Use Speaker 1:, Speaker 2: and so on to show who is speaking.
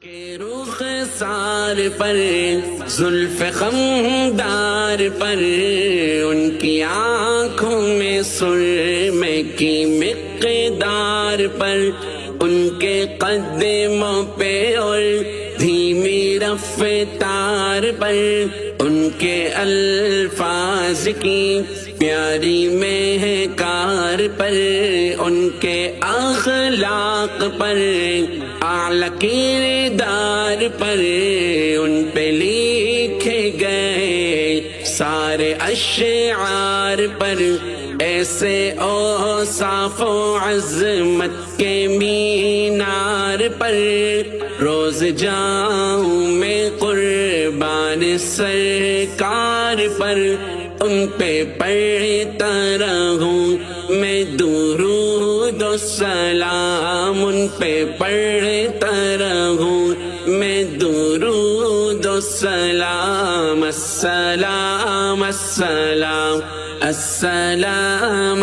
Speaker 1: کے رخ سار پر زلف خمدار پر ان کی آنکھوں میں سرمے کی مقدار پر ان کے قدموں پہ اور دھیمی رفتار پر ان کے الفاظ کی پیاری مہکار پر ان کے اخلاق پر اعلیٰ کردار پر ان پہ لکھے گئے سارے اشعار پر ایسے اوصاف و عظمت کے مینار پر روز جاؤں میں قربان سرکار پر ان پہ پڑھتا رہوں میں درود و سلام ان پہ پڑھتا رہوں میں درود و سلام السلام السلام السلام السلام